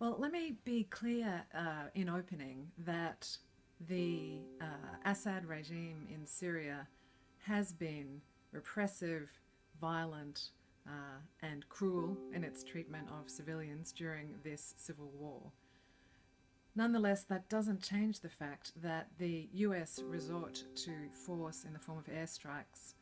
Well, let me be clear in opening that the Assad regime in Syria has been repressive, violent, and cruel in its treatment of civilians during this civil war. Nonetheless, that doesn't change the fact that the US resort to force in the form of airstrikes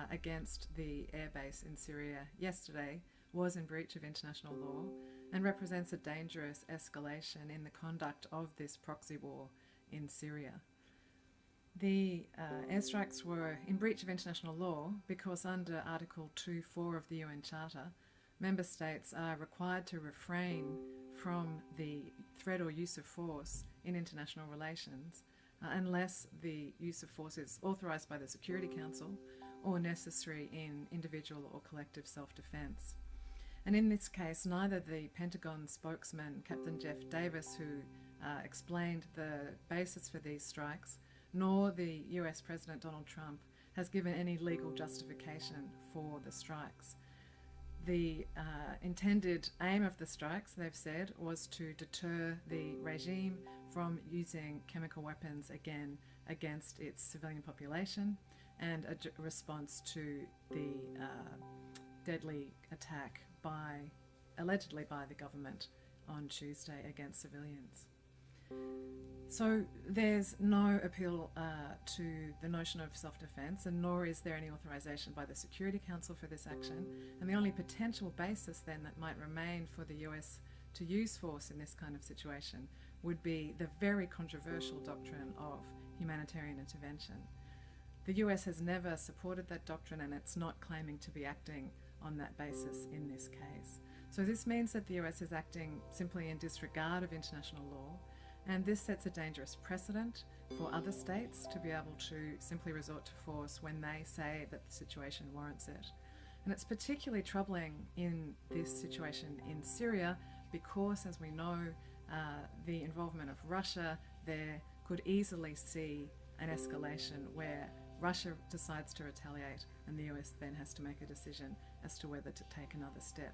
against the airbase in Syria yesterday was in breach of international law and represents a dangerous escalation in the conduct of this proxy war in Syria. The airstrikes were in breach of international law because under Article 2.4 of the UN Charter, member states are required to refrain from the threat or use of force in international relations unless the use of force is authorised by the Security Council or necessary in individual or collective self-defence. And in this case, neither the Pentagon spokesman, Captain Jeff Davis, who explained the basis for these strikes, nor the US President Donald Trump has given any legal justification for the strikes. The intended aim of the strikes, they've said, was to deter the regime from using chemical weapons again against its civilian population and a response to the deadly attack allegedly by the government on Tuesday against civilians. So there's no appeal to the notion of self-defense, and nor is there any authorization by the Security Council for this action. And the only potential basis then that might remain for the US to use force in this kind of situation would be the very controversial doctrine of humanitarian intervention. The US has never supported that doctrine, and it's not claiming to be acting on that basis in this case. So this means that the US is acting simply in disregard of international law, and this sets a dangerous precedent for other states to be able to simply resort to force when they say that the situation warrants it. And it's particularly troubling in this situation in Syria because, as we know, the involvement of Russia there could easily see an escalation where Russia decides to retaliate and the US then has to make a decision as to whether to take another step.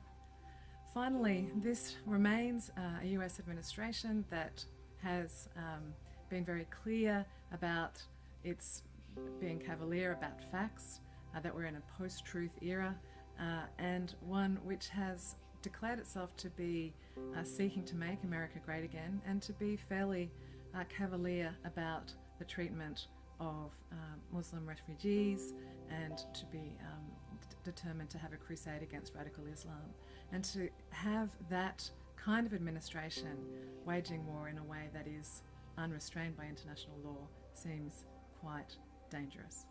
Finally, this remains a US administration that has been very clear about its being cavalier about facts, that we're in a post-truth era, and one which has declared itself to be seeking to make America great again and to be fairly cavalier about the treatment of Muslim refugees and to be determined to have a crusade against radical Islam. And to have that kind of administration waging war in a way that is unrestrained by international law seems quite dangerous.